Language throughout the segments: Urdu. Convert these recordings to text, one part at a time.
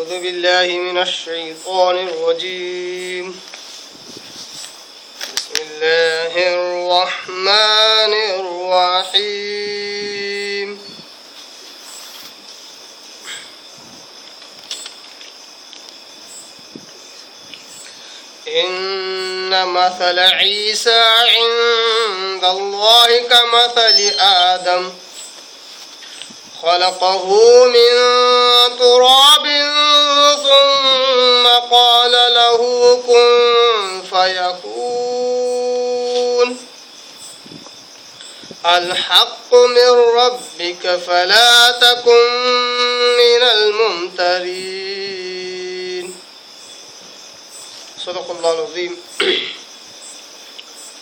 أعوذ بالله من الشيطان الرجيم. بسم الله الرحمن الرحيم. إن مثل عيسى عند الله كمثل آدم خلقه من تراب ثم قال له كن فيكون الحق من ربك فلا تكن من الممترين. صدق اللہ العظیم.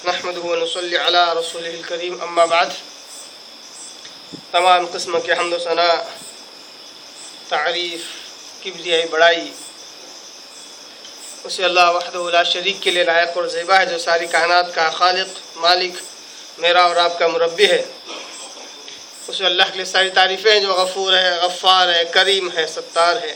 نحمده ونصلي على رسوله الكريم. اما بعد. تمام قسم کے حمد و ثنا، تعریف، کبریائی، بڑائی اسے اللہ وحدہ لا شریک کے لیے لائق اور زیبا ہے، جو ساری کائنات کا خالق، مالک، میرا اور آپ کا مربی ہے. اسے اللہ کے لیے ساری تعریفیں ہیں، جو غفور ہے، غفار ہے، کریم ہے، ستار ہے.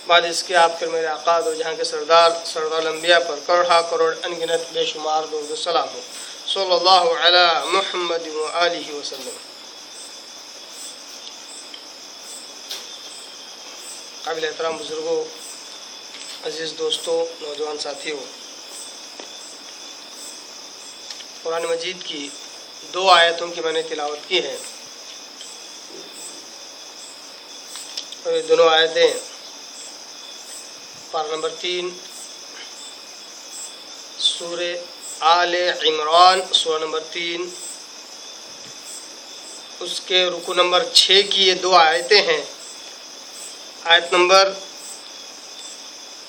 بعد اس کے آپ کے میرے آقا دو جہاں کے سردار الانبیاء پر کروڑا کروڑ انگنت بے شمار درود و سلام ہو. صلی اللہ علی محمد و آلہ وسلم. قابل احترام بزرگوں، عزیز دوستوں، نوجوان ساتھیوں، قرآن مجید کی 2 آیتوں کی میں نے تلاوت کی ہے، اور یہ دونوں آیتیں پارہ نمبر 3 سورہ آل عمران، سورہ نمبر 3 اس کے رکوع نمبر 6 کی یہ 2 آیتیں ہیں. آیت نمبر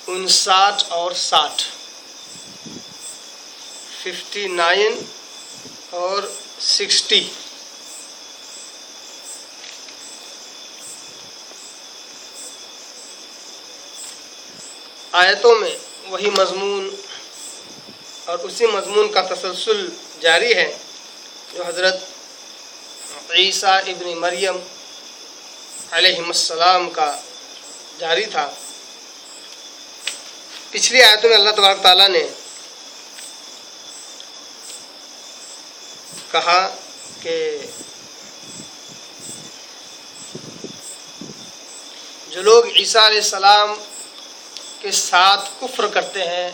59 اور 60، 59 اور 60. آیتوں میں وہی مضمون اور اسی مضمون کا تسلسل جاری ہے جو حضرت عیسیٰ ابن مریم علیہ السلام کا جاری تھا. پچھلی آیتوں میں اللہ تبارک تعالیٰ نے کہا کہ جو لوگ عیسیٰ علیہ السلام کے ساتھ کفر کرتے ہیں،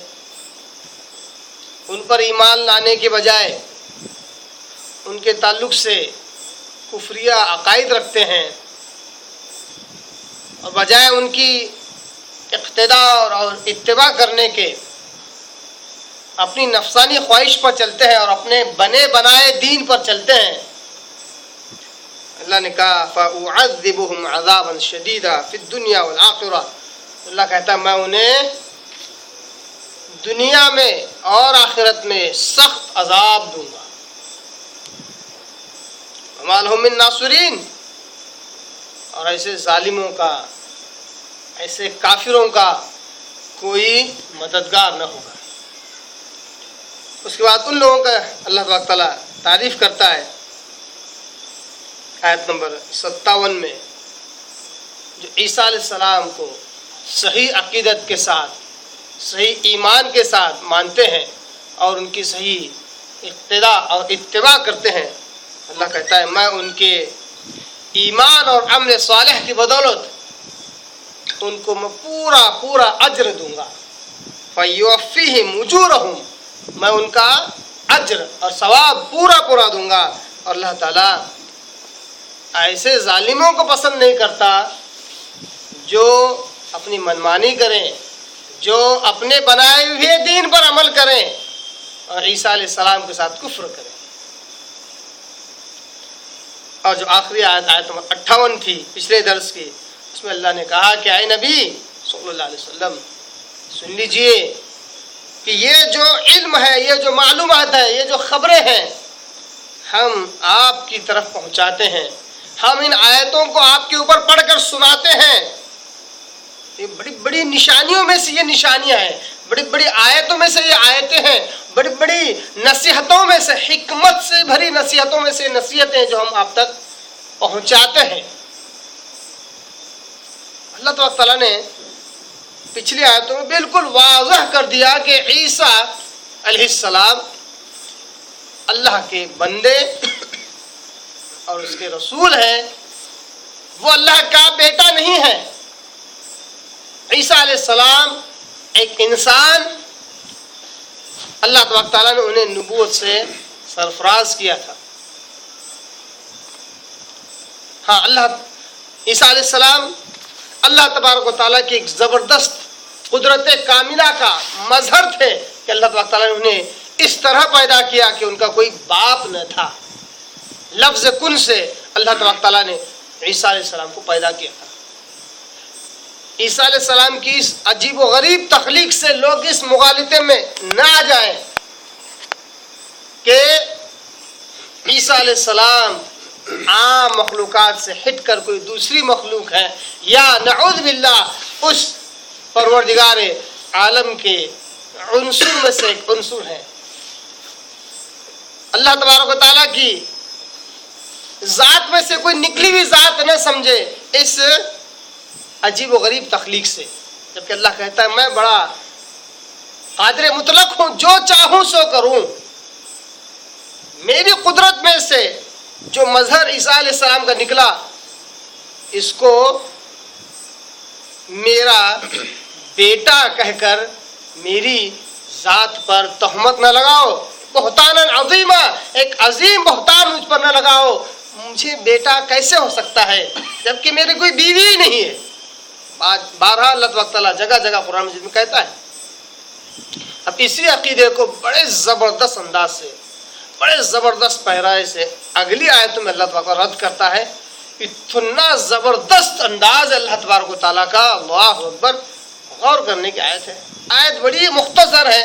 ان پر ایمان لانے کے بجائے ان کے تعلق سے کفریہ عقائد رکھتے ہیں، اور بجائے ان کی اقتداء اور اتباع کرنے کے اپنی نفسانی خواہش پر چلتے ہیں اور اپنے بنے بنائے دین پر چلتے ہیں. اللہ نے کہا فَأُعَذِّبُهُمْ عَذَابًا شَدِيدًا فِي الدُّنْيَا وَالْآخِرَةِ. اللہ کہتا ہے میں انہیں دنیا میں اور آخرت میں سخت عذاب دوں گا. وَمَا لَهُم مِّن نَاصِرِينَ. اور ایسے ظالموں کا، ایسے کافروں کا کوئی مددگار نہ ہوگا. اس کے بعد ان لوگوں کا اللہ تبارک تعالیٰ تعریف کرتا ہے آیت نمبر 57 میں، جو عیسیٰ علیہ السلام کو صحیح عقیدت کے ساتھ، صحیح ایمان کے ساتھ مانتے ہیں اور ان کی صحیح اقتداء اور اتباع کرتے ہیں. اللہ کہتا ہے میں ان کے ایمان اور عمل صالح کی بدولت ان کو میں پورا اجر دوں گا. فَيُوَفِّيهِمْ أُجُورَهُمْ. میں ان کا اجر اور ثواب پورا دوں گا. اور اللہ تعالیٰ ایسے ظالموں کو پسند نہیں کرتا جو اپنی منمانی کریں، جو اپنے بنائے ہوئے دین پر عمل کریں اور عیسیٰ علیہ السلام کے ساتھ کفر کریں. اور جو آخری آیت نمبر 58 تھی پچھلے درس کی، اس میں اللہ نے کہا کہ اے نبی صلی اللہ علیہ وسلم سن لیجئے کہ یہ جو علم ہے، یہ جو معلومات ہے، یہ جو خبریں ہیں ہم آپ کی طرف پہنچاتے ہیں، ہم ان آیتوں کو آپ کے اوپر پڑھ کر سناتے ہیں. یہ بڑی بڑی نشانیوں میں سے یہ نشانیاں ہیں، بڑی بڑی آیتوں میں سے یہ آیتیں ہیں، بڑی بڑی نصیحتوں میں سے، حکمت سے بھری نصیحتوں میں سے نصیحتیں جو ہم آپ تک پہنچاتے ہیں. اللہ تبارک تعالیٰ نے پچھلی آیتوں میں بالکل واضح کر دیا کہ عیسیٰ علیہ السلام اللہ کے بندے اور اس کے رسول ہیں، وہ اللہ کا بیٹا نہیں ہے۔ عیسیٰ علیہ السلام ایک انسان، اللہ تبارک تعالیٰ نے انہیں نبوت سے سرفراز کیا تھا۔ ہاں، عیسیٰ علیہ السلام اللہ تبارک و تعالیٰ کی ایک زبردست قدرت کاملہ کا مظہر تھے کہ اللہ تبارک تعالیٰ نے انہیں اس طرح پیدا کیا کہ ان کا کوئی باپ نہ تھا۔ لفظ کن سے اللہ تبارک تعالیٰ نے عیسیٰ علیہ السلام کو پیدا کیا تھا۔ عیسیٰ علیہ السلام کی اس عجیب و غریب تخلیق سے لوگ اس مغالطے میں نہ آ جائیں کہ عیسیٰ علیہ السلام عام مخلوقات سے ہٹ کر کوئی دوسری مخلوق ہے، یا نعوذ باللہ اس پروردگار عالم کے عنصر میں سے ایک عنصر ہے۔ اللہ تبارک و تعالیٰ کی ذات میں سے کوئی نکلی ہوئی ذات نہ سمجھے اس عجیب و غریب تخلیق سے، جبکہ اللہ کہتا ہے میں بڑا قادر مطلق ہوں، جو چاہوں سو کروں۔ میری قدرت میں سے جو مظہر عیسیٰ علیہ السلام کا نکلا، اس کو میرا بیٹا کہہ کر میری ذات پر تہمت نہ لگاؤ، بہتاناً عظیمہ، ایک عظیم بہتان مجھ پر نہ لگاؤ۔ مجھے بیٹا کیسے ہو سکتا ہے جبکہ میری کوئی بیوی ہی نہیں ہے؟ بارہا اللہ تبارک تعالیٰ جگہ جگہ قرآن مجید میں کہتا ہے۔ اب اسی عقیدے کو بڑے زبردست انداز سے، بڑے زبردست پہرائے سے اگلی آیتوں میں اللہ تبارک و تعالیٰ رد کرتا ہے۔ اتنا زبردست انداز اللہ تبارک و تعالیٰ کا، اللہ اکبر، غور کرنے کی آیت ہے۔ آیت بڑی مختصر ہے،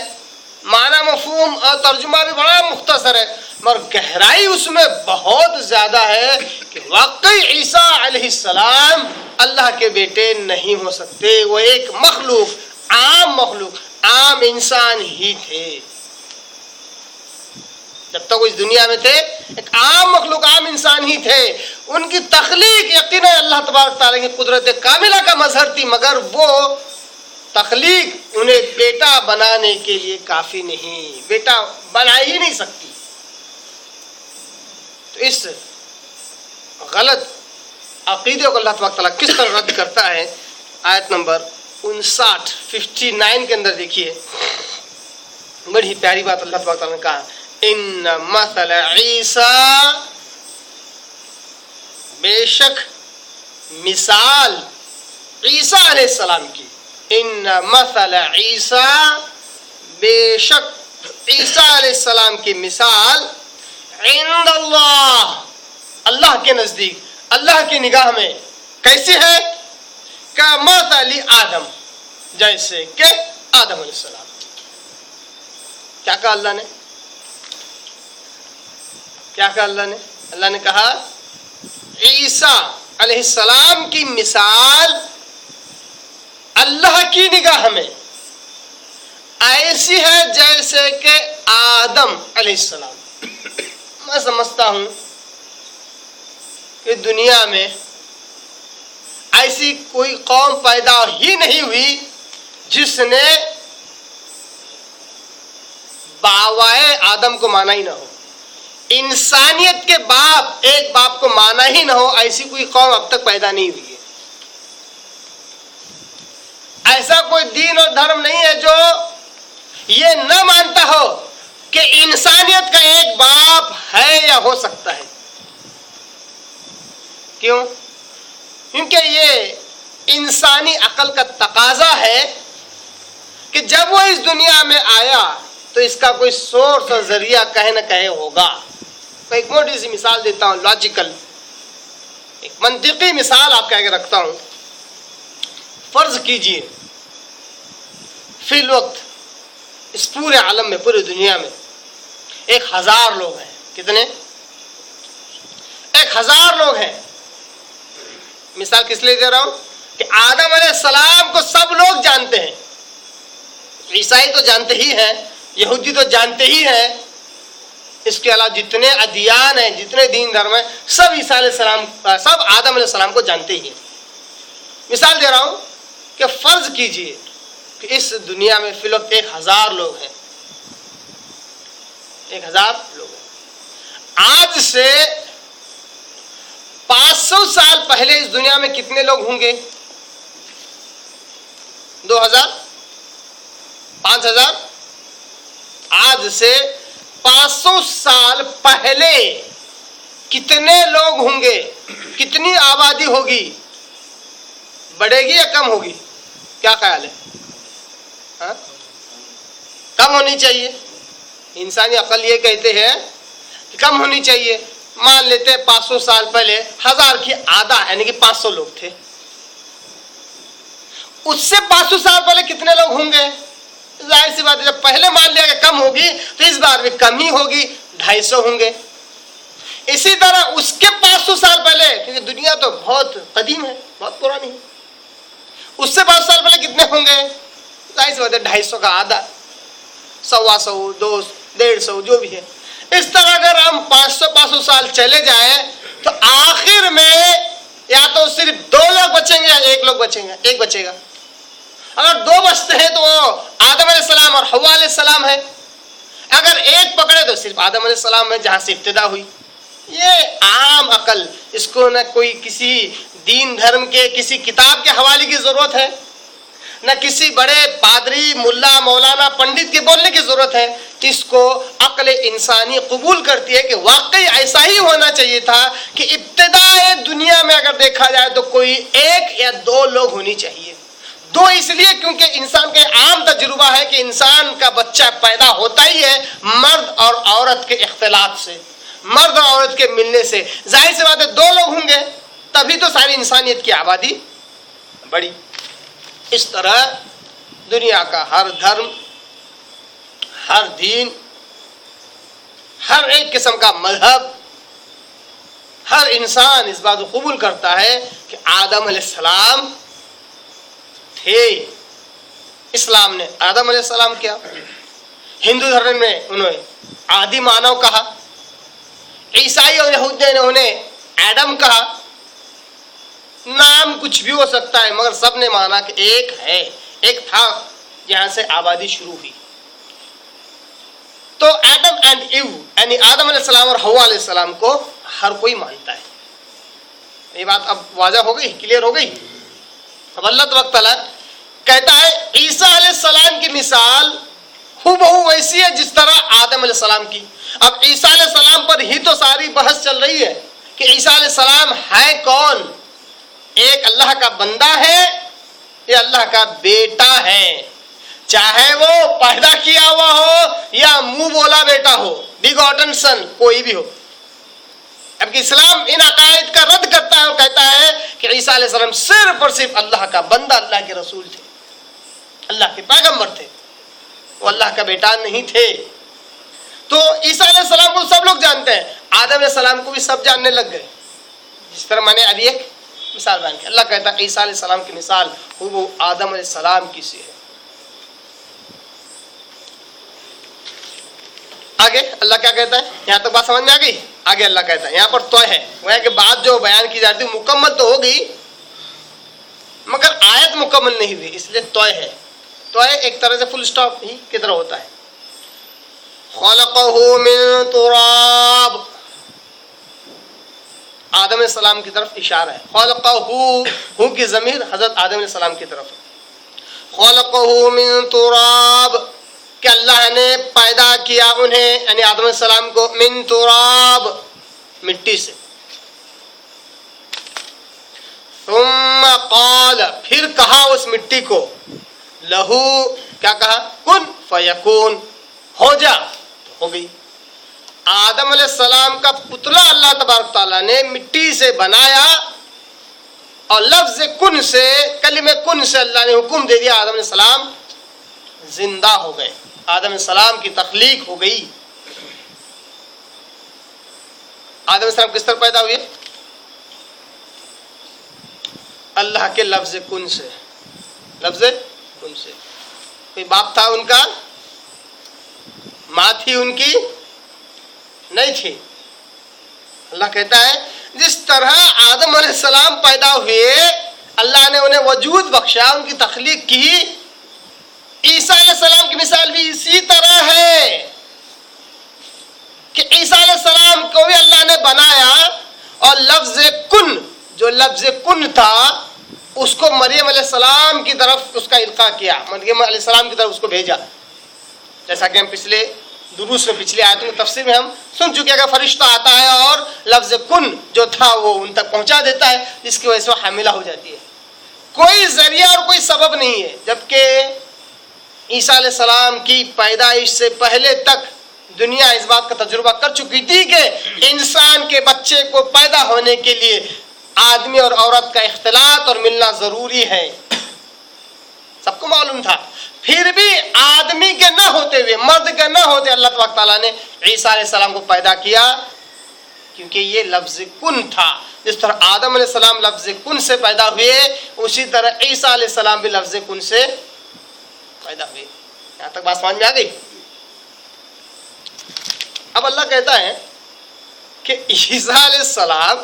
معنی مفہوم اور ترجمہ بھی بڑا مختصر ہے، مگر گہرائی اس میں بہت زیادہ ہے کہ واقعی عیسیٰ علیہ السلام اللہ کے بیٹے نہیں ہو سکتے۔ وہ ایک مخلوق، عام انسان ہی تھے۔ جب تک وہ اس دنیا میں تھے ایک عام مخلوق، عام انسان ہی تھے۔ ان کی تخلیق یقیناً اللہ تبارک تعالیٰ کی قدرت کاملہ کا مظہر تھی، مگر وہ تخلیق انہیں بیٹا بنانے کے لیے کافی نہیں، بیٹا بنا ہی نہیں سکتی۔ تو اس غلط عقیدے کو اللہ تبارک تعالیٰ کس طرح رد کرتا ہے؟ آیت نمبر 59 کے اندر دیکھیے، بڑی پیاری بات اللہ تبارک تعالیٰ نے کہا، ان مثل عیسیٰ، بے شک مثال عیسیٰ علیہ السلام کی، ان مثل عیسیٰ، بے شک عیسیٰ علیہ السلام کی مثال، عند اللہ، اللہ کے نزدیک، اللہ کی نگاہ میں کیسی ہے؟ کمثل آدم، جیسے کہ آدم علیہ السلام۔ کیا کہا اللہ نے؟ کیا کہا اللہ نے؟ اللہ نے کہا عیسیٰ علیہ السلام کی مثال اللہ کی نگاہ میں ایسی ہے جیسے کہ آدم علیہ السلام۔ میں سمجھتا ہوں کہ دنیا میں ایسی کوئی قوم پیدا ہی نہیں ہوئی جس نے باوائے آدم کو مانا ہی نہ ہو، انسانیت کے باپ، ایک باپ کو مانا ہی نہ ہو، ایسی کوئی قوم اب تک پیدا نہیں ہوئی ہے۔ ایسا کوئی دین اور دھرم نہیں ہے جو یہ نہ مانتا ہو کہ انسانیت کا ایک باپ ہے یا ہو سکتا ہے۔ کیوں؟ کیونکہ یہ انسانی عقل کا تقاضا ہے کہ جب وہ اس دنیا میں آیا تو اس کا کوئی سورس اور ذریعہ کہیں نہ کہیں ہوگا۔ میں ایک موٹی سی مثال دیتا ہوں، لاجیکل، ایک منطقی مثال آپ کے آگے رکھتا ہوں۔ فرض کیجئے فی الوقت اس پورے عالم میں، پوری دنیا میں 1000 لوگ ہیں۔ کتنے؟ 1000 لوگ ہیں۔ مثال کس لیے دے رہا ہوں کہ آدم علیہ السلام کو سب لوگ جانتے ہیں، عیسائی تو جانتے ہی ہیں، یہودی تو جانتے ہی ہیں، اس کے علاوہ جتنے ادیان ہیں، جتنے دین دھرم ہیں، سب عیسیٰ علیہ السلام، سب آدم علیہ السلام کو جانتے ہی ہیں۔ مثال دے رہا ہوں کہ فرض کیجئے کہ اس دنیا میں فی الوقت 1000 لوگ ہیں، 1000 لوگ ہیں۔ آج سے 500 سال پہلے اس دنیا میں کتنے لوگ ہوں گے؟ 2000، 5000۔ آج سے 500 سال پہلے کتنے لوگ ہوں گے؟ کتنی آبادی ہوگی؟ بڑھے گی یا کم ہوگی؟ کیا خیال ہے؟ ہاں؟ کم ہونی چاہیے۔ انسانی عقل یہ کہتے ہیں کہ کم ہونی چاہیے۔ مان لیتے ہیں 500 سال پہلے 1000 کی آدھا یعنی کہ 500 لوگ تھے۔ اس سے 500 سال پہلے کتنے لوگ ہوں گے؟ ظاہر سی بات ہے جب پہلے مان لیا کہ کم ہوگی تو اس بار بھی کم ہی ہوگی، 250 ہوں گے۔ اسی طرح اس کے 500 سال پہلے، کیونکہ دنیا تو بہت قدیم ہے، بہت پرانی ہے، اس سے 500 سال پہلے کتنے ہوں گے؟ ظاہر سی بات ہے 250 کا آدھا، 125، 200، 150 جو بھی ہے۔ اس طرح اگر ہم 500 سال چلے جائیں تو آخر میں یا تو صرف 2 لوگ بچیں گے یا 1 لوگ بچیں گے، 1 بچے گا۔ اگر 2 بچتے ہیں تو وہ آدم علیہ السلام اور حوا علیہ السلام ہے۔ اگر 1 پکڑے تو صرف آدم علیہ السلام ہے جہاں سے ابتدا ہوئی۔ یہ عام عقل، اس کو نہ کوئی کسی دین دھرم کے کسی کتاب کے حوالے کی ضرورت ہے، نہ کسی بڑے پادری، ملا، مولانا، پنڈت کے بولنے کی ضرورت ہے۔ اس کو عقل انسانی قبول کرتی ہے کہ واقعی ایسا ہی ہونا چاہیے تھا کہ ابتدائے دنیا میں اگر دیکھا جائے تو کوئی 1 یا 2 لوگ ہونی چاہیے۔ 2 اس لیے کیونکہ انسان کا عام تجربہ ہے کہ انسان کا بچہ پیدا ہوتا ہی ہے مرد اور عورت کے اختلاط سے، مرد اور عورت کے ملنے سے۔ ظاہر سی بات ہے 2 لوگ ہوں گے تبھی تو ساری انسانیت کی آبادی بڑھی۔ اس طرح دنیا کا ہر دھرم، ہر دین، ہر ایک قسم کا مذہب، ہر انسان اس بات کو قبول کرتا ہے کہ آدم علیہ السلام تھے۔ اسلام نے آدم علیہ السلام کیا، ہندو دھرم میں انہوں نے آدی مانو کہا، عیسائی اور یہود نے انہیں ایڈم کہا۔ نام کچھ بھی ہو سکتا ہے مگر سب نے مانا کہ ایک ہے، ایک تھا جہاں سے آبادی شروع ہوئی۔ تو ایڈم اینڈ ایو یعنی آدم علیہ السلام اور حوا علیہ السلام کو ہر کوئی مانتا ہے۔ یہ بات اب واضح ہو گئی، کلیئر ہو گئی۔ اب اللہ تبارک تعالیٰ کہتا ہے عیسیٰ علیہ السلام کی مثال ہو ویسی ہے جس طرح آدم علیہ السلام کی۔ اب عیسیٰ علیہ السلام پر ہی تو ساری بحث چل رہی ہے کہ عیسیٰ علیہ السلام ہے کون؟ ایک اللہ کا بندہ ہے یا اللہ کا بیٹا ہے؟ چاہے وہ پیدا کیا ہوا ہو یا منہ بولا بیٹا ہو، بیگوٹن سن، کوئی بھی ہو۔ اب کہ اسلام ان عقائد کا رد کرتا ہے اور کہتا ہے کہ عیسیٰ علیہ السلام صرف اور صرف اللہ کا بندہ، اللہ کے رسول تھے، اللہ کے پیغمبر تھے، وہ اللہ کا بیٹا نہیں تھے۔ تو عیسیٰ علیہ السلام کو سب لوگ جانتے ہیں، آدم علیہ السلام کو بھی سب جاننے لگ گئے۔ جس طرح میں نے ابھی ایک مثال بیان کی، اللہ کہتا ہے عیسیٰ علیہ السلام کی مثال وہ آدم علیہ السلام کی سی ہے۔ آگے اللہ کیا کہتا ہے؟ یہاں تک بات سمجھ میں آ گئی؟ آگے اللہ کہتا ہے، یہاں پر تو ہے وہ ہے کہ بات جو بیان کی جاتی ہے مکمل تو ہو گئی مگر آیت مکمل نہیں ہوئی، اس لیے تو ہے۔ تو ایک طرح سے فل سٹاپ ہی کی طرح ہوتا ہے۔ خلقہ من تراب، آدم علیہ السلام کی طرف اشارہ ہے۔ خلقہ ہو کی ضمیر حضرت آدم علیہ السلام کی طرف ہے۔ خلقہ من تراب کہ اللہ نے پیدا کیا انہیں یعنی آدم علیہ السلام کو من تراب مٹی سے۔ ثم قال پھر کہا اس مٹی کو، لہو کیا کہا؟ کن فیکون، ہو جا، ہو گئی۔ آدم علیہ السلام کا پتلا اللہ تبارک تعالیٰ نے مٹی سے بنایا اور لفظ کن سے، کلمہ کن سے اللہ نے حکم دے دیا، آدم علیہ السلام زندہ ہو گئے، آدم علیہ السلام کی تخلیق ہو گئی۔ آدم علیہ السلام کس طرح پیدا ہوئے؟ اللہ کے لفظ کن سے، لفظ کن سے۔ کوئی باپ تھا ان کا؟ ماں تھی ان کی؟ نہیں تھی۔ اللہ کہتا ہے جس طرح آدم علیہ السلام پیدا ہوئے اللہ نے انہیں وجود بخشا، ان کی تخلیق کی، عیسیٰ علیہ السلام کی مثال بھی اسی طرح ہے کہ عیسیٰ علیہ السلام کو بھی اللہ نے بنایا اور لفظ کن، جو لفظ کن تھا اس کو مریم علیہ السلام کی طرف اس کا القاء کیا، مریم علیہ السلام کی طرف اس کو بھیجا، جیسا کہ ہم پچھلے دروس میں پچھلی آیتوں کی تفسیر میں ہم سن چکے ہیں کہ فرشتہ آتا ہے اور لفظ کن جو تھا وہ ان تک پہنچا دیتا ہے، جس کی وجہ سے وہ حاملہ ہو جاتی ہے۔ کوئی ذریعہ اور کوئی سبب نہیں ہے، جبکہ عیسیٰ علیہ السلام کی پیدائش سے پہلے تک دنیا اس بات کا تجربہ کر چکی تھی کہ انسان کے بچے کو پیدا ہونے کے لیے آدمی اور عورت کا اختلاط اور ملنا ضروری ہے، سب کو معلوم تھا۔ پھر بھی آدمی کے نہ ہوتے ہوئے، مرد کے نہ ہوتے، اللہ تبارک تعالیٰ نے عیسیٰ علیہ السلام کو پیدا کیا، کیونکہ یہ لفظ کن تھا۔ جس طرح آدم علیہ السلام لفظ کن سے پیدا ہوئے، اسی طرح عیسیٰ علیہ السلام بھی لفظ کن سے پیدا ہوئے۔ یہاں تک بات سمجھ میں آ گئی؟ اب اللہ کہتا ہے کہ عیسیٰ علیہ السلام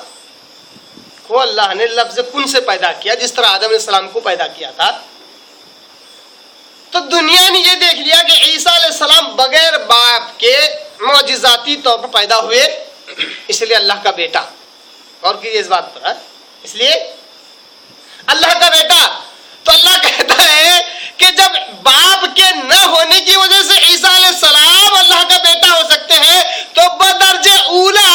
کو اللہ نے لفظ کن سے پیدا کیا، جس طرح آدم علیہ السلام کو پیدا کیا تھا۔ تو دنیا نے یہ دیکھ لیا کہ عیسیٰ علیہ السلام بغیر باپ کے معجزاتی طور پر پیدا ہوئے، اس لیے اللہ کا بیٹا، اور کیجیے اس بات پر، اس لیے اللہ کا بیٹا۔ تو اللہ کہتا ہے کہ جب باپ کے نہ ہونے کی وجہ سے عیسیٰ علیہ السلام اللہ کا بیٹا ہو سکتے ہیں، تو بدرجہ اولا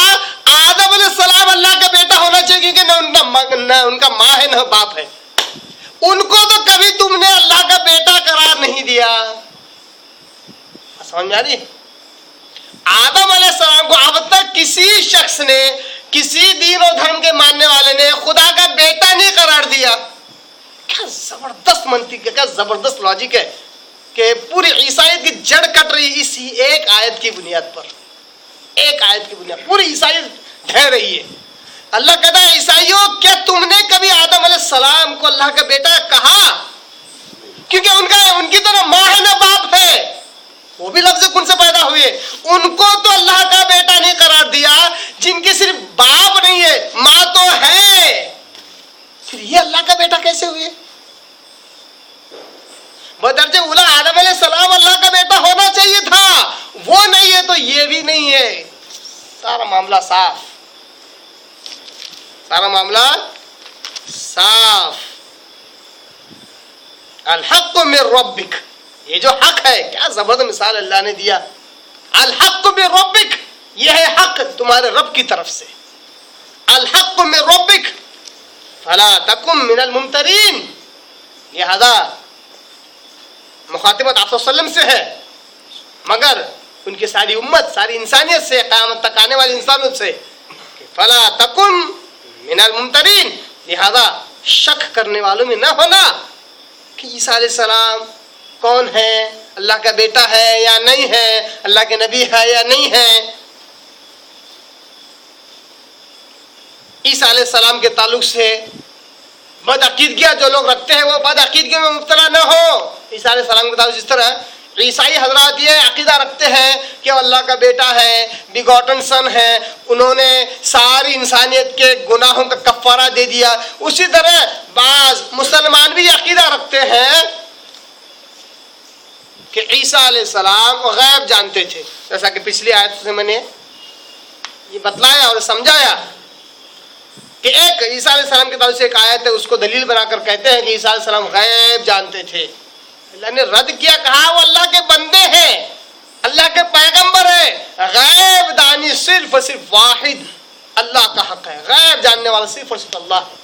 آدم علیہ السلام اللہ کا بیٹا ہونا چاہیے، کیونکہ نہ ان کا ماں ہے نہ باپ ہے۔ ان کو تو کبھی تم نے اللہ کا بیٹا قرار نہیں دیا۔ سمجھ میں آ رہی؟ آدم علیہ السلام کو اب تک کسی شخص نے، کسی دین و دھرم کے ماننے والے نے خدا کا بیٹا نہیں قرار دیا۔ کیا زبردست منطق ہے، کیا زبردست لاجک ہے کہ پوری عیسائیت کی جڑ کٹ رہی اسی ایک آیت کی بنیاد پر، ایک آیت کی بنیاد پوری عیسائیت ڈھہ رہی ہے۔ اللہ کہتا ہے عیسائیوں، کیا تم نے کبھی آدم علیہ السلام کو اللہ کا بیٹا کہا؟ کیونکہ ان کی تو نہ ماں ہے نہ باپ ہے، وہ بھی لفظ کن سے پیدا ہوئے، ان کو تو اللہ کا بیٹا نہیں قرار دیا۔ جن کی صرف باپ نہیں ہے، ماں تو ہے، پھر یہ اللہ کا بیٹا کیسے ہوئے؟ بدرجہ اولا آدم علیہ السلام اللہ کا بیٹا ہونا چاہیے تھا، وہ نہیں ہے تو یہ بھی نہیں ہے۔ سارا معاملہ صاف، سارا معاملہ صاف۔ الحق من ربک، یہ جو حق ہے، کیا زبردست مثال اللہ نے دیا۔ الحق من ربک، یہ ہے حق تمہارے رب کی طرف سے۔ الحق من ربک فلا تکن من الممترین، لہذا مخاطبت آپ صلی اللہ علیہ وسلم سے ہے، مگر ان کی ساری امت، ساری انسانیت سے، قیامت تک آنے والی انسانیت سے، فلا تکن من الممترین، لہذا شک کرنے والوں میں نہ ہونا کہ عیسیٰ علیہ السلام کون ہے، اللہ کا بیٹا ہے یا نہیں ہے، اللہ کے نبی ہے یا نہیں ہے۔ عیسیٰ علیہ السلام کے تعلق سے بد عقیدگیاں جو لوگ رکھتے ہیں وہ بد عقیدگیوں میں مبتلا نہ ہو۔ عیسیٰ علیہ السلام کے تعلق جس طرح عیسائی حضرات یہ عقیدہ رکھتے ہیں کہ وہ اللہ کا بیٹا ہے، بیگوٹن سن ہے، انہوں نے ساری انسانیت کے گناہوں کا کفارہ دے دیا، اسی طرح بعض مسلمان بھی عقیدہ رکھتے ہیں کہ عیسیٰ علیہ السلام غیب جانتے تھے، جیسا کہ پچھلی آیت سے میں نے یہ بتلایا اور سمجھایا کہ ایک عیسیٰ علیہ السلام کے تعلق سے ایک آیت ہے، اس کو دلیل بنا کر کہتے ہیں کہ عیسیٰ علیہ السلام غیب جانتے تھے۔ اللہ نے رد کیا، کہا وہ اللہ کے بندے ہیں، اللہ کے پیغمبر ہیں، غیب دانی صرف اور صرف واحد اللہ کا حق ہے، غیب جاننے والا صرف اور صرف اللہ ہے۔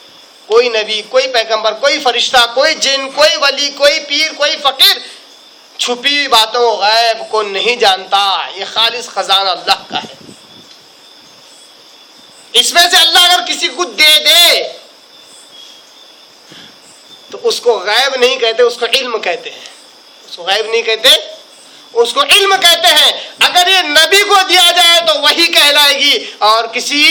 کوئی نبی، کوئی پیغمبر، کوئی فرشتہ، کوئی جن، کوئی ولی، کوئی پیر، کوئی فقیر چھپی باتوں غیب کو نہیں جانتا، یہ خالص خزانہ اللہ کا ہے۔ اس میں سے اللہ اگر کسی کو دے دے تو اس کو غیب نہیں کہتے، اس کو علم کہتے ہیں۔ اس کو غیب نہیں کہتے، اس کو علم کہتے ہیں۔ اگر یہ نبی کو دیا جائے تو وہی کہلائے گی، اور کسی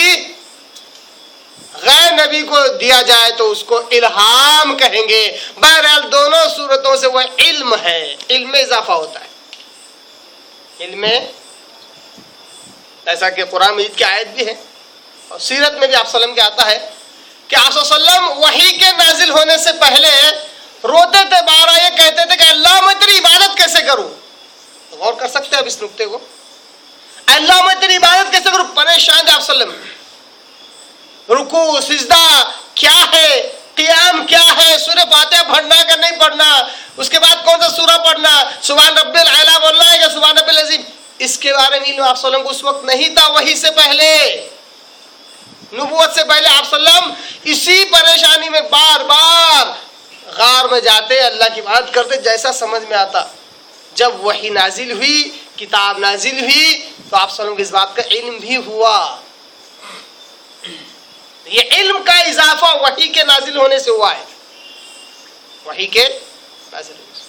غیر نبی کو دیا جائے تو اس کو الہام کہیں گے۔ بہرحال دونوں صورتوں سے وہ علم ہے، علم میں اضافہ ہوتا ہے، علم میں، ایسا کہ قرآن مجید کی آیت بھی ہے اور سیرت میں بھی آپ صلی اللہ علیہ وسلم کے آتا ہے کہ آپ صلی اللہ علیہ وسلم وحی کے نازل ہونے سے پہلے روتے تھے، بارہ یہ کہتے تھے کہ اللہ میں تیری عبادت کیسے کروں؟ غور کر سکتے ہیں اب اس نقطے کو، اللہ میں تیری عبادت کیسے کروں؟ پریشان تھے آپ صلی اللہ علیہ وسلم، رکوع سجدہ کیا ہے، قیام کیا ہے، سورہ فاتحہ پڑھنا کہ نہیں پڑھنا، اس کے بعد کون سا سورہ پڑھنا، سبحان ربی الاعلیٰ بولنا ہے کہ سبحان ربی العظیم، اس کے بارے میں علم آپ صلی اللہ علیہ وسلم کو اس وقت نہیں تھا۔ وحی سے پہلے، نبوت سے پہلے آپ صلی اللہ علیہ وسلم اسی پریشانی میں بار بار غار میں جاتے، اللہ کی بات کرتے جیسا سمجھ میں آتا۔ جب وحی نازل ہوئی، کتاب نازل ہوئی، تو آپ صلی اللہ علیہ وسلم کو اس بات کا علم بھی ہوا۔ یہ علم کا اضافہ وحی کے نازل ہونے سے ہوا ہے، وحی کے نازل ہونے سے۔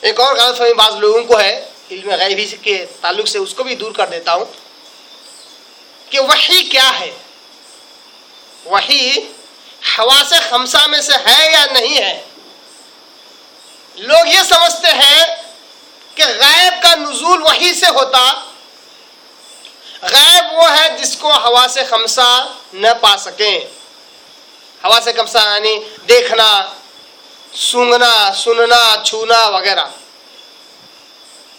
ایک اور غلط فہمی بعض لوگوں کو ہے علم غیبی کے تعلق سے، اس کو بھی دور کر دیتا ہوں کہ وحی کیا ہے۔ وحی حواس خمسہ میں سے ہے یا نہیں ہے؟ لوگ یہ سمجھتے ہیں کہ غیب کا نزول وحی سے ہوتا، غیب وہ ہے جس کو حواس خمسہ نہ پا سکیں۔ حواس خمسہ یعنی دیکھنا، سونگنا، سننا، چھونا وغیرہ،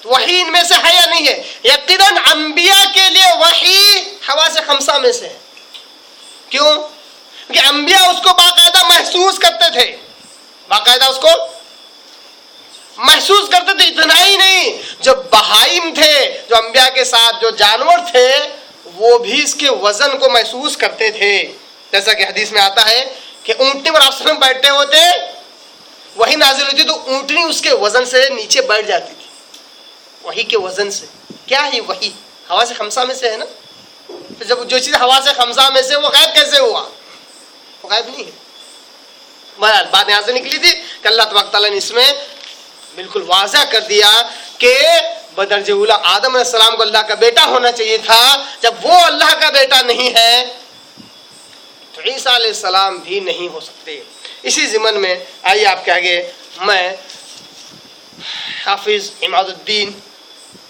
تو وحی ان میں سے ہے یا نہیں ہے؟ یقیناً انبیاء کے لیے وحی حواس خمسہ میں سے ہے۔ کیوں؟ کہ انبیاء اس کو باقاعدہ محسوس کرتے تھے، باقاعدہ اس کو محسوس کرتے تھے۔ اتنا ہی نہیں، جو بہائم تھے، جو انبیاء کے ساتھ جو جانور تھے، وہ بھی اس کے وزن کو محسوس کرتے تھے۔ جیسا کہ حدیث میں آتا ہے کہ اونٹنی پر آپ صلی اللہ علیہ وسلم بیٹھے ہوتے، وہی نازل ہوتی تو اونٹنی اس کے وزن سے نیچے بیٹھ جاتی تھی، وہی کے وزن سے۔ کیا ہے وہی؟ حواس خمسہ میں سے ہے نا۔ تو جب جو چیز حواس خمسہ میں سے، وہ غیب کیسے ہوا؟ وہ غیب نہیں ہے۔ بہرحال بات یہاں سے نکلی تھی کہ اللہ تبارک تعالیٰ نے اس میں بالکل واضح کر دیا کہ بدرجہ اولی آدم علیہ السلام کو اللہ کا بیٹا ہونا چاہیے تھا۔ جب وہ اللہ کا بیٹا نہیں ہے تو عیسیٰ علیہ السلام بھی نہیں ہو سکتے۔ اسی ضمن میں آئیے آپ کے آگے میں حافظ عماد الدین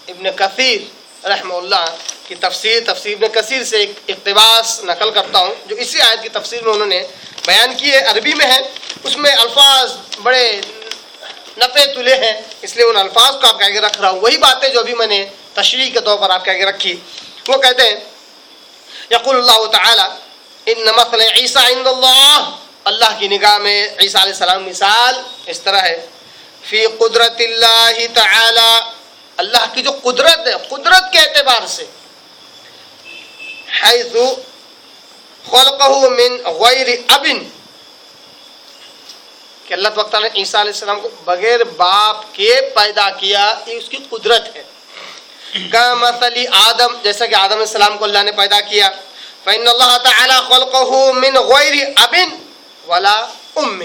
ابن کثیر رحمہ اللہ کی تفسیر ابن کثیر سے ایک اقتباس نقل کرتا ہوں، جو اسی آیت کی تفسیر میں انہوں نے بیان کی ہے، عربی میں ہے۔ اس میں الفاظ بڑے نپے تلے ہیں، اس لیے ان الفاظ کو آپ کے آگے رکھ رہا ہوں۔ وہی باتیں جو ابھی میں نے تشریح کے طور پر آپ کے آگے رکھی۔ وہ کہتے ہیں یقول اللہ تعالی ان مثل عیسیٰ عند اللہ، اللہ کی نگاہ میں عیسیٰ علیہ السلام مثال اس طرح ہے، فی قدرت اللہ تعالی، اللہ کی جو قدرت ہے، قدرت کے اعتبار سے، حیث خلقہ من غیر اب، کہ اللہ تعالیٰ نے عیسیٰ علیہ السلام کو بغیر باپ کے پیدا کیا، یہ اس کی قدرت ہے۔ کمثل آدم، جیسا کہ آدم علیہ السلام کو اللہ نے پیدا کیا، فإن اللہ تعالیٰ خلقہ من غیر اب ولا ام،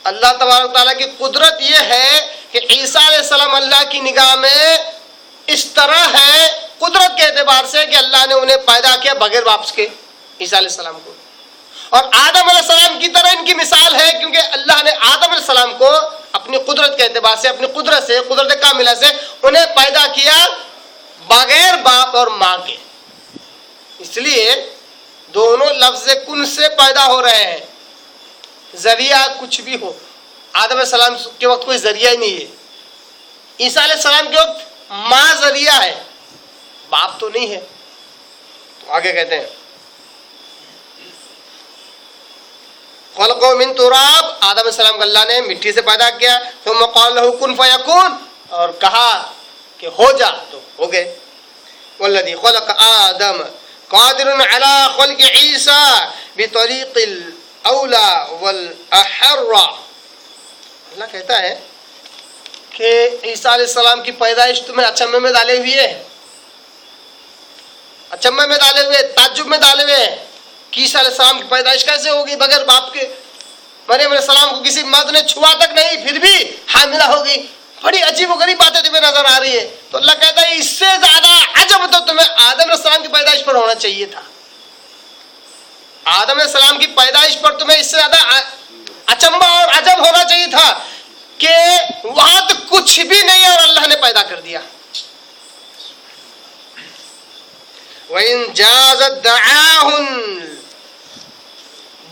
اللہ تبارک تعالیٰ کی قدرت یہ ہے کہ عیسیٰ علیہ السلام اللہ کی نگاہ میں اس طرح ہے قدرت کے اعتبار سے کہ اللہ نے انہیں پیدا کیا بغیر باپ کے، عیسیٰ علیہ السلام کو۔ اور آدم علیہ السلام کی طرح ان کی مثال ہے، کیونکہ اللہ نے آدم علیہ السلام کو اپنی قدرت کے اعتبار سے، اپنی قدرت سے، قدرت کاملہ سے انہیں پیدا کیا بغیر باپ اور ماں کے۔ اس لیے دونوں لفظ کن سے پیدا ہو رہے ہیں، ذریعہ کچھ بھی ہو۔ آدم علیہ السلام کے وقت کوئی ذریعہ ہی نہیں ہے، عیسیٰ علیہ السلام کے وقت ماں ذریعہ ہے، باپ تو نہیں ہے۔ تو آگے کہتے ہیں خلقہ من تراب، آدم علیہ السلام کو اللہ نے مٹی سے پیدا کیا، ثم قال له کن فیکون، اور کہا کہ ہو جا تو ہو گئے۔ والذی خلق آدم قادر علی خلق عیسیٰ بطریق الاولی والاحر، اللہ کہتا ہے کہ عیسیٰ علیہ السلام کی پیدائش تمہیں اچنبے میں ڈالے ہوئے ہے، اچنبے میں ڈالے ہوئے، تعجب میں ڈالے ہوئے ہیں کہ عیسیٰ علیہ السلام کی پیدائش کیسے ہوگی بغیر باپ کے؟ مریم علیہ السلام کو کسی مرد نے چھوا تک نہیں، پھر بھی حاملہ ہوگی۔ بڑی عجیب و غریب باتیں تمہیں نظر آ رہی ہے۔ تو اللہ کہتا ہے اس سے زیادہ عجب تو تمہیں آدم علیہ السلام کی پیدائش پر ہونا چاہیے تھا۔ آدم علیہ السلام کی پیدائش پر تمہیں اس سے زیادہ اچنبا اور عجب ہونا چاہیے تھا کہ وہاں تو کچھ بھی نہیں اور اللہ نے پیدا کر دیا۔ وَإِن جَازَتْ دَعَاهُنْ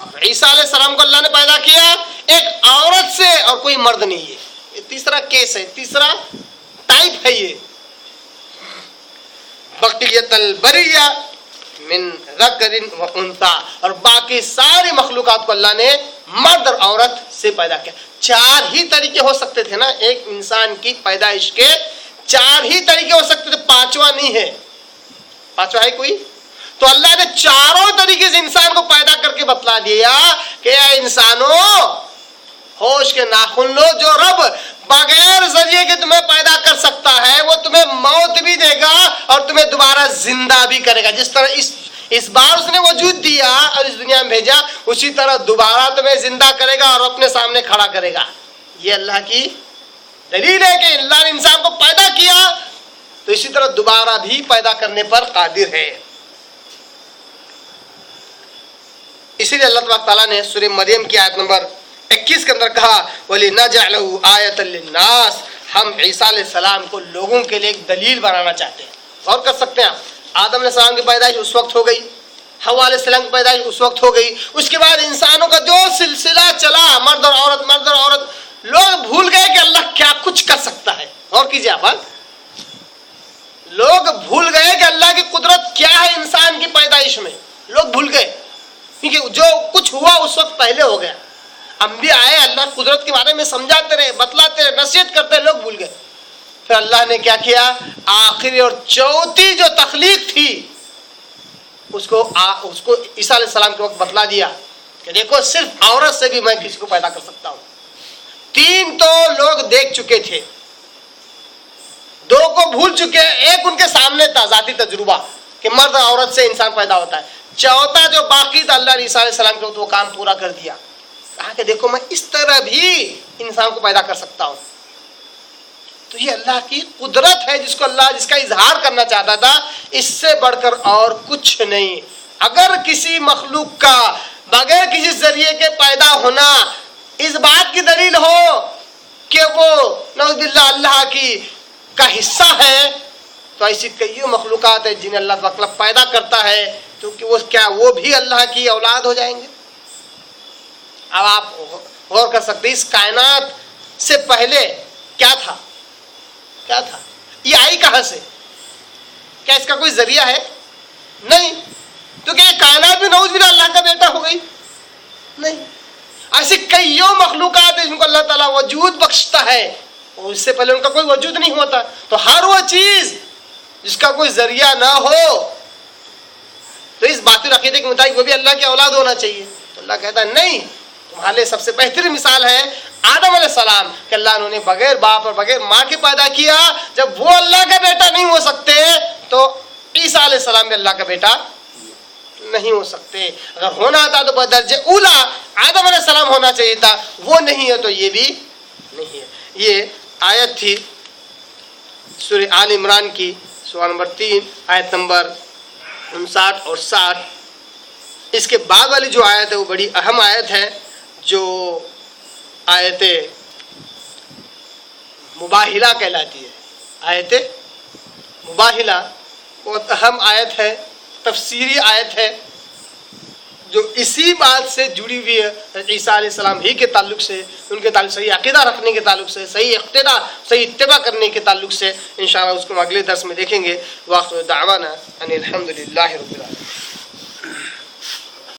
اور عیسیٰ علیہ السلام کو اللہ نے پیدا کیا ایک عورت سے اور کوئی مرد نہیں ہے. یہ تیسرا کیس ہے, تیسرا ٹائپ ہے یہ. بقیت البریہ من ذکر و انثی, اور باقی ساری مخلوقات کو اللہ نے مرد اور عورت سے پیدا کیا. چار ہی طریقے ہو سکتے تھے نا ایک انسان کی پیدائش کے, چار ہی طریقے ہو سکتے تھے, پانچواں نہیں ہے. پانچواں ہے کوئی؟ تو اللہ نے چاروں طریقے سے انسان کو پیدا کر کے بتلا دیا کہ اے انسانوں ہوش کے ناخن لو, جو رب بغیر ذریعے کے تمہیں پیدا کر سکتا ہے وہ تمہیں موت بھی دے گا اور تمہیں دوبارہ زندہ بھی کرے گا. جس طرح اس بار اس نے وجود دیا اور اس دنیا میں بھیجا, اسی طرح دوبارہ تمہیں زندہ کرے گا اور اپنے سامنے کھڑا کرے گا. یہ اللہ کی دلیل ہے کہ اللہ نے انسان کو پیدا کیا تو اسی طرح دوبارہ بھی پیدا کرنے پر قادر ہے. اسی لیے اللہ تبارک تعالیٰ نے سورہ مریم کی آیت نمبر 21 کے اندر کہا وَلِنَجْعَلَهُ آیَةً لِلنَّاسِ, ہم عیسیٰ علیہ السلام کو لوگوں کے لیے ایک دلیل بنانا چاہتے ہیں. غور کر سکتے ہیں آپ, آدم علیہ السلام کی پیدائش اس وقت ہو گئی, حوا علیہ السلام کی پیدائش اس وقت ہو گئی, اس کے بعد انسانوں کا جو سلسلہ چلا مرد اور عورت مرد اور عورت, لوگ بھول گئے کہ اللہ کیا کچھ کر سکتا ہے. غور کیجیے آپ, لوگ بھول گئے کہ اللہ کی قدرت کیا ہے انسان کی پیدائش میں. لوگ بھول گئے کیونکہ جو کچھ ہوا اس وقت پہلے ہو گیا. انبیاء آئے, اللہ قدرت کے بارے میں سمجھاتے رہے, بتلاتے رہے, نصیحت کرتے رہے, لوگ بھول گئے. پھر اللہ نے کیا کیا, آخری اور چوتھی جو تخلیق تھی اس کو عیسیٰ علیہ السلام کے وقت بتلا دیا کہ دیکھو صرف عورت سے بھی میں کسی کو پیدا کر سکتا ہوں. 3 تو لوگ دیکھ چکے تھے, 2 کو بھول چکے, ایک ان کے سامنے تھا ذاتی تجربہ کہ مرد اور عورت سے انسان پیدا ہوتا ہے. چوتھا جو باقی تھا اللہ نے عیسیٰ علیہ السلام کے وقت وہ کام پورا کر دیا. کہا کہ دیکھو میں اس طرح بھی انسان کو پیدا کر سکتا ہوں. تو یہ اللہ کی قدرت ہے جس کا اظہار کرنا چاہتا تھا, اس سے بڑھ کر اور کچھ نہیں. اگر کسی مخلوق کا بغیر کسی ذریعے کے پیدا ہونا اس بات کی دلیل ہو کہ وہ نعوذ باللہ اللہ کا حصہ ہے, تو ایسی کئی مخلوقات ہیں جنہیں اللہ تعالیٰ پیدا کرتا ہے, کیونکہ وہ بھی اللہ کی اولاد ہو جائیں گے. اب آپ غور کر سکتے ہیں اس کائنات سے پہلے کیا تھا, کیا تھا, یہ آئی کہاں سے, کیا اس کا کوئی ذریعہ ہے؟ نہیں. تو کیا یہ کائنات بھی نعوذ باللہ اللہ کا بیٹا ہو گئی؟ نہیں. ایسی کئیوں مخلوقات ہیں جن کو اللہ تعالیٰ وجود بخشتا ہے اور اس سے پہلے ان کا کوئی وجود نہیں ہوتا. تو ہر وہ چیز جس کا کوئی ذریعہ نہ ہو تو اس باطل عقیدے کے مطابق وہ بھی اللہ کی اولاد ہونا چاہیے. تو اللہ کہتا ہے نہیں, تمہارے لیے سب سے بہترین مثال ہے آدم علیہ السلام کہ اللہ نے بغیر باپ اور بغیر ماں کے پیدا کیا. جب وہ اللہ کا بیٹا نہیں ہو سکتے تو عیسیٰ علیہ السلام بھی اللہ کا بیٹا نہیں ہو سکتے. اگر ہونا تھا تو بدرجہ اولا آدم علیہ السلام ہونا چاہیے تھا, وہ نہیں ہے تو یہ بھی نہیں ہے. یہ آیت تھی سورہ آل عمران کی سورہ نمبر 3 آیت نمبر 59 اور 60. اس کے بعد والی جو آیت ہے وہ بڑی اہم آیت ہے, جو آیت مباہلہ کہلاتی ہے. آیت مباہلہ بہت اہم آیت ہے, تفسیری آیت ہے, جو اسی بات سے جڑی ہوئی ہے عیسیٰ علیہ السلام ہی کے تعلق سے, ان کے تعلق صحیح عقیدہ رکھنے کے تعلق سے, صحیح اقتداء صحیح اتباع کرنے کے تعلق سے. انشاءاللہ اس کو ہم اگلے درس میں دیکھیں گے. وآخر دعوانا ان الحمدللہ رب العالمین.